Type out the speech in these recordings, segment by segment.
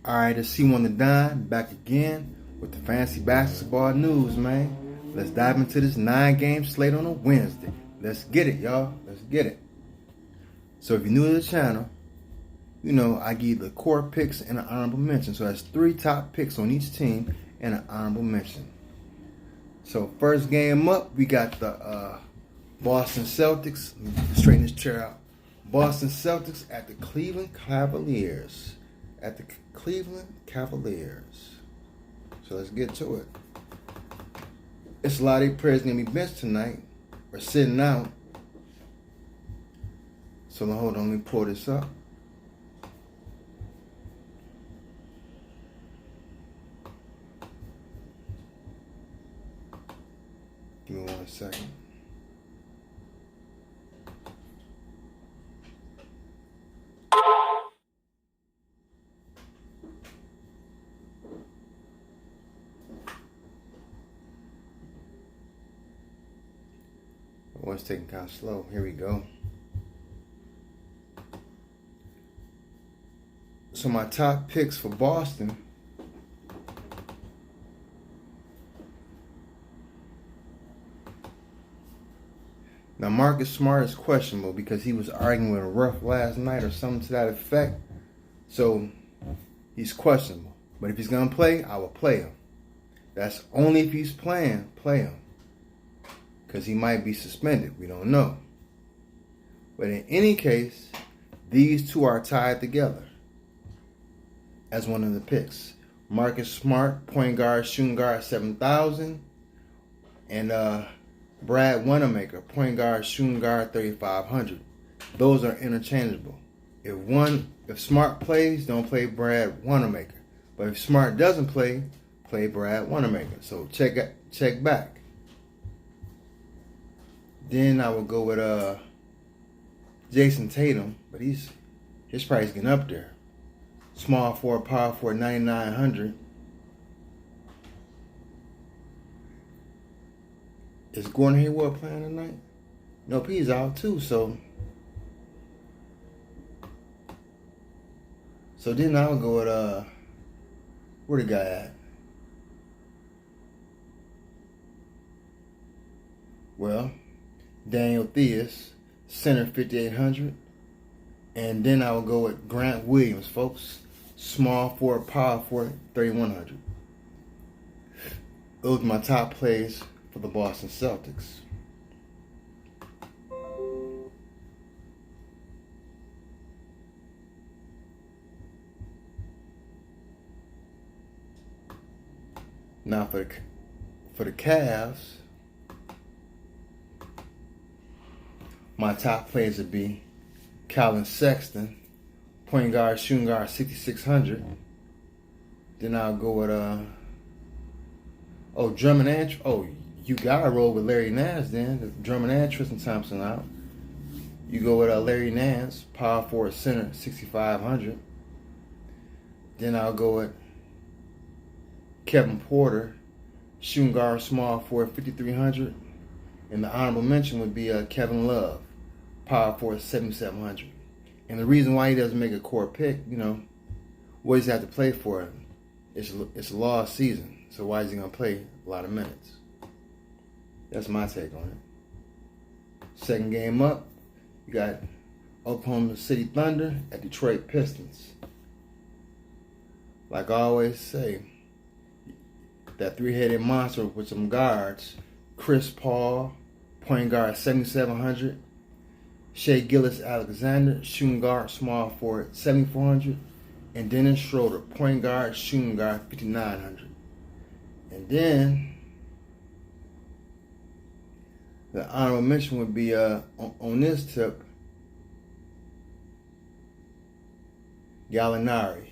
Alright, it's C1 the Don back again with the fancy basketball news, man. Let's dive into this 9-game slate on a Wednesday. Let's get it, y'all. Let's get it. So if you're new to the channel, you know I give the core picks and an honorable mention. So that's 3 top picks on each team and an honorable mention. So first game up, we got the Boston Celtics. Let me straighten this chair out. Boston Celtics at the Cleveland Cavaliers. So let's get to it. It's a lot of players gonna be benched tonight or sitting out. So hold on, let me pull this up. Give me 1 second. Oh, it's taking kind of slow. Here we go. So my top picks for Boston. Now Marcus Smart is questionable because he was arguing with a ref last night or something to that effect. So he's questionable. But if he's going to play, I will play him. That's only if he's playing, play him. Because he might be suspended. We don't know. But in any case, these two are tied together as one of the picks. Marcus Smart, point guard, shooting guard, 7,000. And Brad Wanamaker, point guard, shooting guard, 3,500. Those are interchangeable. If Smart plays, don't play Brad Wanamaker. But if Smart doesn't play, play Brad Wanamaker. So check back. Then I would go with Jason Tatum, but his price getting up there. Small forward, power forward, 9,900. Is Gordon Hayward playing tonight? Nope, he's out too. So then I would go with where the guy at? Well, Daniel Theus, center, 5,800. And then I will go with Grant Williams, folks. Small forward, power forward, 3,100. Those are my top plays for the Boston Celtics. Now for the Cavs, my top players would be Colin Sexton, point guard, shooting guard, 6,600. Then I'll go with Drummond and you gotta roll with Larry Nance then. Drummond and Tristan Thompson out. You go with Larry Nance, power forward, center, 6,500. Then I'll go with Kevin Porter, shooting guard, small forward, 5,300. And the honorable mention would be Kevin Love, power forward, 7,700. And the reason why he doesn't make a core pick, what does he have to play for? It's a lost season. So why is he going to play a lot of minutes? That's my take on it. Second game up, you got Oklahoma City Thunder at Detroit Pistons. Like I always say, that 3-headed monster with some guards. Chris Paul, point guard, 7,700. Shea Gilgeous-Alexander, shooting guard, small forward, 7,400. And Dennis Schroeder, point guard, shooting guard, 5,900. And then the honorable mention would be on this tip, Gallinari.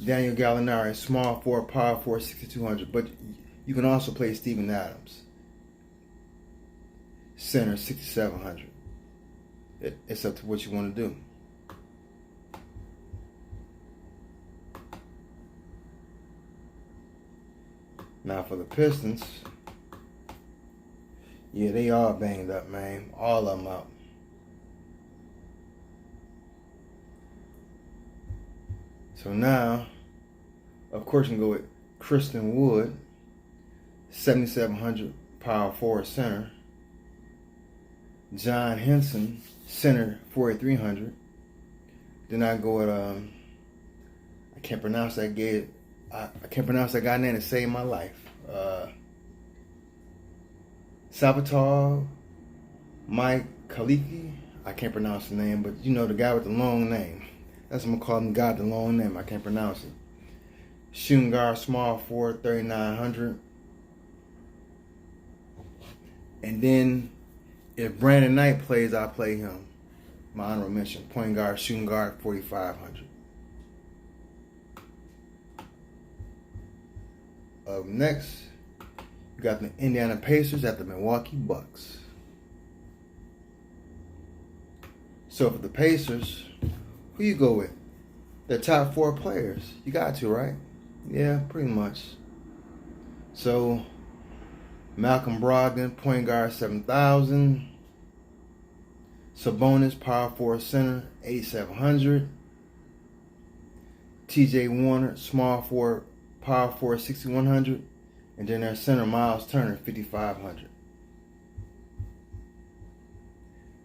Daniel Gallinari, small forward, power forward, 6,200. But you can also play Steven Adams, center, 6,700. It's up to what you want to do. Now for the Pistons, yeah, they all banged up, man. All of them out. So now Of course, you can go with Kristen Wood, 7,700 power forward center. John Henson, center, 4,300. Then I go with I can't pronounce that guy name to save my life. Salvatore Mike Kaliki. I can't pronounce the name, but you know the guy with the long name. That's what I'm gonna call him, the guy with the long name. I can't pronounce it. Shooting guard, small forward, 3,900. And then if Brandon Knight plays, I play him. My honorable mention: point guard, shooting guard, 4,500. Up next, you got the Indiana Pacers at the Milwaukee Bucks. So for the Pacers, who you go with? Their top 4 players. You got to, right? Yeah, pretty much. So Malcolm Brogdon, point guard, 7,000. Sabonis, power forward center, 8,700. T.J. Warner, small forward, power forward, 6,100. And then their center, Miles Turner, 5,500.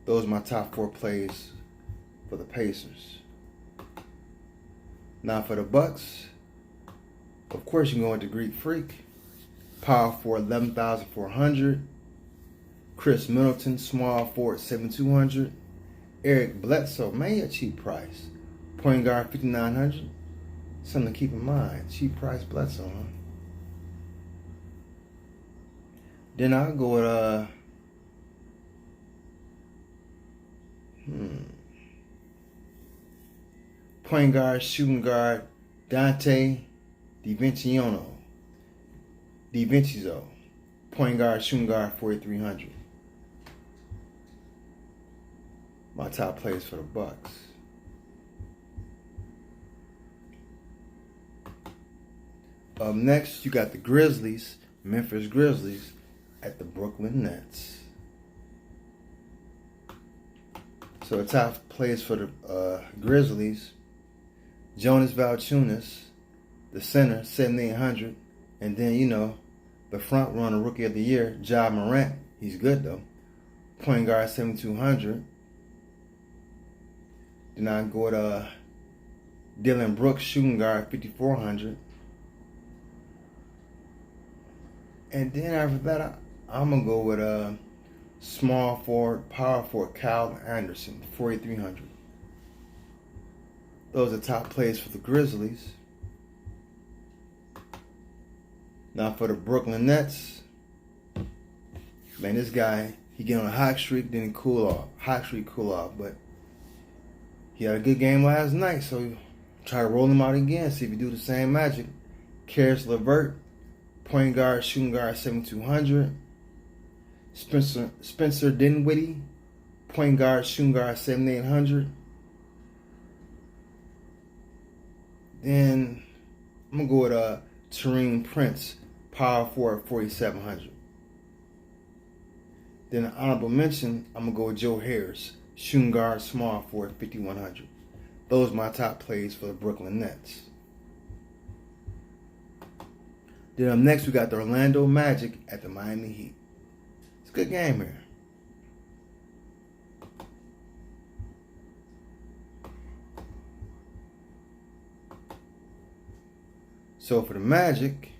Those are my top 4 plays for the Pacers. Now for the Bucks, of course you go with the Greek Freak. Power forward, 11,400. Chris Middleton, small forward, 7,200. Eric Bledsoe, man, a cheap price. Point guard, 5,900. Something to keep in mind. Cheap price Bledsoe, huh? Then I'll go with point guard, shooting guard, Dante DiVincenzo. Point guard, shooting guard, 4,300. My top players for the Bucks. Up next, you got the Grizzlies, Memphis Grizzlies, at the Brooklyn Nets. So the top players for the Grizzlies: Jonas Valanciunas, the center, 7,800. And then, you know, the front runner, rookie of the year, Ja Morant. He's good, though. Point guard, 7,200. Then I go to Dylan Brooks, shooting guard, 5,400. And then after that, I'm going to go with small forward, power forward, Kyle Anderson, 4,300. Those are top plays for the Grizzlies. Now for the Brooklyn Nets, man, this guy, he get on a hot streak, then he cool off. But he had a good game last night, so try to roll him out again, see if he do the same magic. Karis LeVert, point guard, shooting guard, 7,200. Spencer Dinwiddie, point guard, shooting guard, 7,800. Then I'm gonna go with Taurean Prince, power forward, 4,700. Then an honorable mention, I'm gonna go with Joe Harris, shooting guard, small forward, 5,100. Those are my top plays for the Brooklyn Nets. Then up next, we got the Orlando Magic at the Miami Heat. It's a good game here. So for the Magic,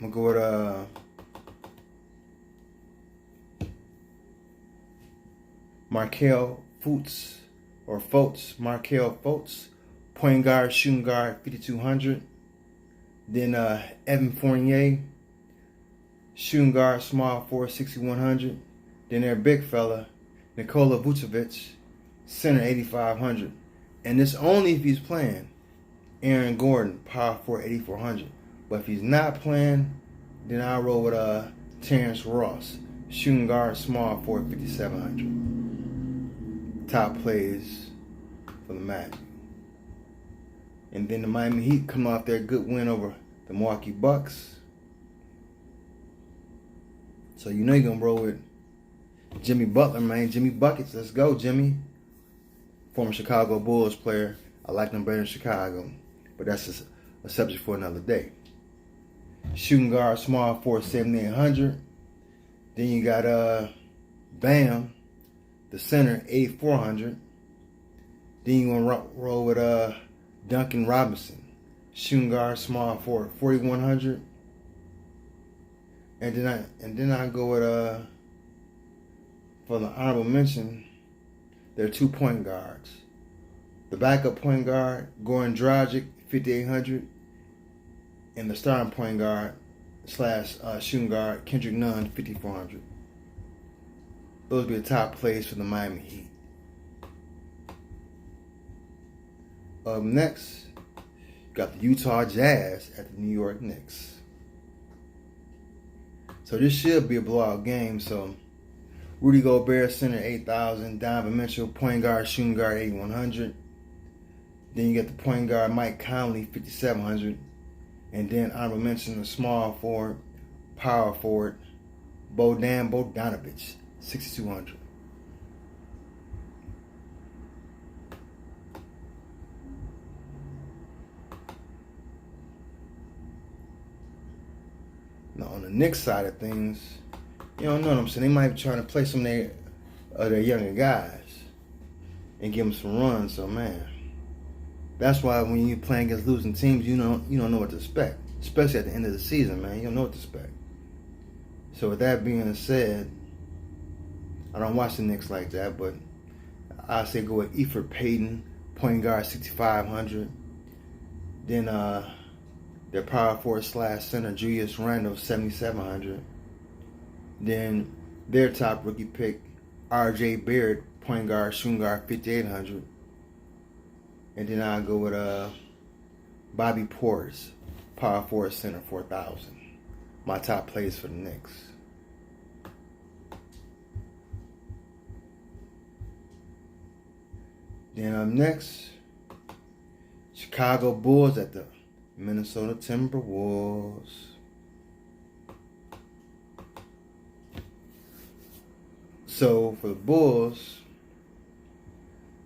I'm going to go with Markelle Fultz, point guard, shooting guard, 5,200. Then Evan Fournier, shooting guard, small forward, 6,100. Then their big fella, Nikola Vucevic, center, 8,500. And this only if he's playing. Aaron Gordon, power forward, 8,400. But if he's not playing, then I'll roll with Terrence Ross, shooting guard, small forward, 5,700. Top plays for the Magic. And then the Miami Heat come off their good win over the Milwaukee Bucks. So you know you're going to roll with Jimmy Butler, man. Jimmy Buckets, let's go, Jimmy. Former Chicago Bulls player. I like them better in Chicago. But that's just a subject for another day. Shooting guard, small forward, 7,800. Then you got Bam, the center, 8,400. Then you gonna roll with Duncan Robinson, shooting guard, small forward, 4,100. And then I go with for the honorable mention, there are 2 point guards. The backup point guard, Goran Dragic, 5,800, and the starting point guard / shooting guard, Kendrick Nunn, 5,400. Those would be the top plays for the Miami Heat. Up next, you got the Utah Jazz at the New York Knicks. So this should be a blowout game. So Rudy Gobert, center, 8,000. Donovan Mitchell, point guard, shooting guard, 8,100. Then you get the point guard, Mike Conley, 5,700. And then honorable mention, the small forward, power forward, Bojan Bogdanovic, 6,200. Now on the Knicks side of things, you don't know what I'm saying. They might be trying to play some of their younger guys and give them some runs. So man, that's why when you playing against losing teams, you don't know what to expect, especially at the end of the season, man. You don't know what to expect. So with that being said, I don't watch the Knicks like that, but I say go with Elfrid Payton, point guard, 6,500. Then their power forward / center, Julius Randle, 7,700. Then their top rookie pick, R.J. Barrett, point guard, shooting guard, 5,800. And then I'll go with Bobby Portis, power forward center, 4,000. My top plays for the Knicks. Then up next, Chicago Bulls at the Minnesota Timberwolves. So for the Bulls,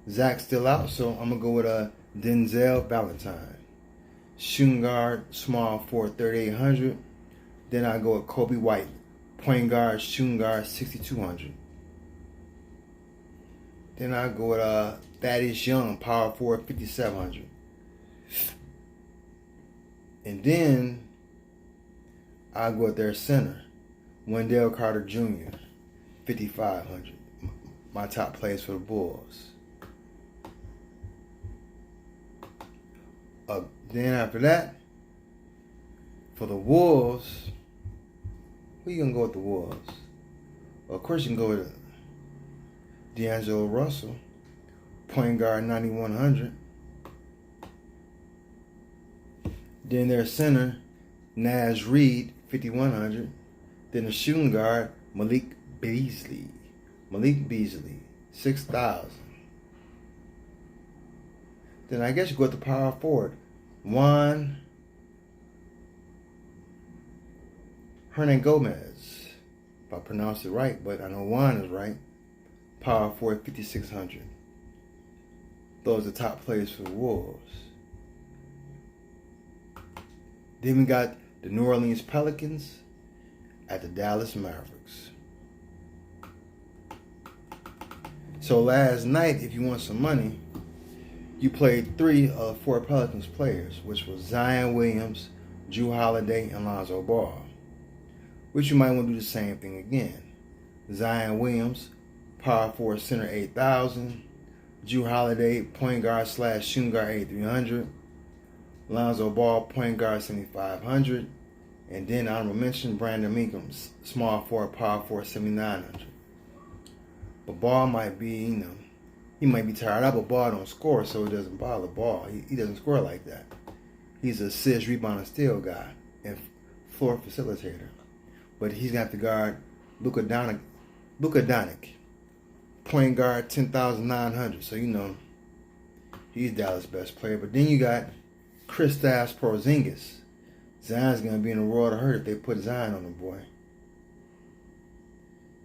Zach's still out, so I'm going to go with Denzel Valentine. Shooting guard, small forward, 3,800. Then I go with Kobe White, point guard, shooting guard, 6,200. Then I go with Thaddeus Young, power forward, 5,700. And then I go with their center, Wendell Carter Jr., 5,500. My top plays for the Bulls. Then after that, for the Wolves, who you gonna go with the Wolves? Well, of course you can go with D'Angelo Russell, point guard, 9,100. Then their center, Naz Reid, 5,100. Then the shooting guard, Malik Beasley, 6,000. Then I guess you go with the power forward, Juan Hernangomez, if I pronounce it right, but I know Juan is right. Power forward, 5,600. Those are the top players for the Wolves. Then we got the New Orleans Pelicans at the Dallas Mavericks. So last night, if you want some money, you played 3 of 4 Pelicans players, which was Zion Williams, Jrue Holiday, and Lonzo Ball. Which you might want to do the same thing again. Zion Williams, power forward center, 8,000. Jrue Holiday, point guard / shooting guard, 8,300. Lonzo Ball, point guard, 7,500. And then honorable mention, Brandon Ingram, small forward, power forward, 7,900. But Ball might be, he might be tired out, but Ball don't score, so it doesn't bother Ball. He doesn't score like that. He's a assist, rebound, and steal guy and floor facilitator. But he's going to have to guard Luka Doncic, point guard, 10,900. So, he's Dallas' best player. But then you got Kristaps Porzingis. Zion's going to be in a world of hurt if they put Zion on the boy.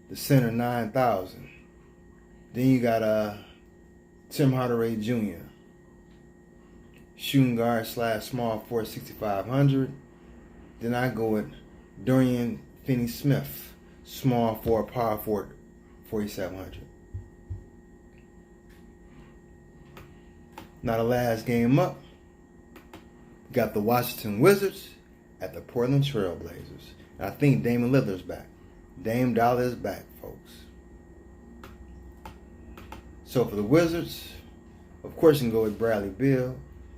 The center, 9,000. Then you got Tim Hardaway Jr., shooting guard / small forward 6,500. Then I go with Dorian Finney-Smith, small forward, power forward 4,700. Now the last game up, we got the Washington Wizards at the Portland Trail Blazers. And I think Damian Lillard's back. Dame Dollar is back, folks. So for the Wizards, of course you can go with Bradley Beal,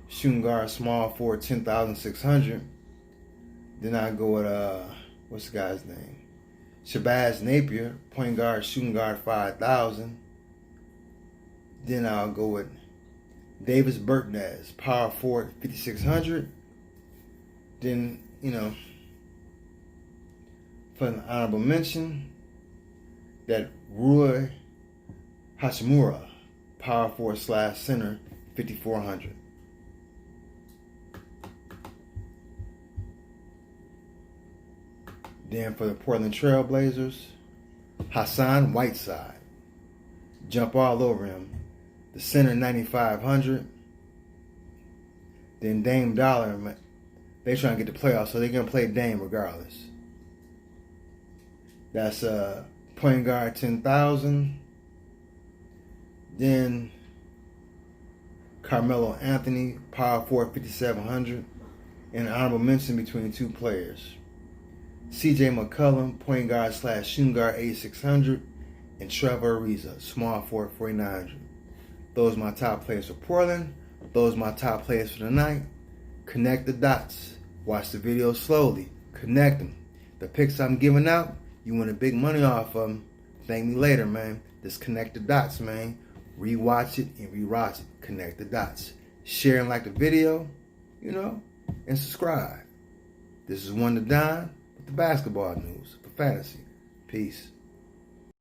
shooting guard, small forward 10,600. Then I go with what's the guy's name? Shabazz Napier, point guard, shooting guard 5,000. Then I'll go with Davis Bertans, power forward 5,600. Then, for an honorable mention, that Rui Hachimura, power forward / center 5,400. Then for the Portland Trail Blazers, Hassan Whiteside, jump all over him, the center 9,500. Then Dame Dollar, they trying to get the playoffs, so they're gonna play Dame regardless. That's point guard 10,000. Then Carmelo Anthony, power forward 5,700. And an honorable mention between two players. CJ McCollum, point guard / shooting guard 8,600. And Trevor Ariza, small forward 4,900. Those are my top players for Portland. Those are my top players for the night. Connect the dots. Watch the video slowly. Connect them. The picks I'm giving out, you win a big money off of them. Thank me later, man. Just connect the dots, man. Rewatch it and rewatch it. Connect the dots. Share and like the video, and subscribe. This is One to Dine with the basketball news for fantasy. Peace.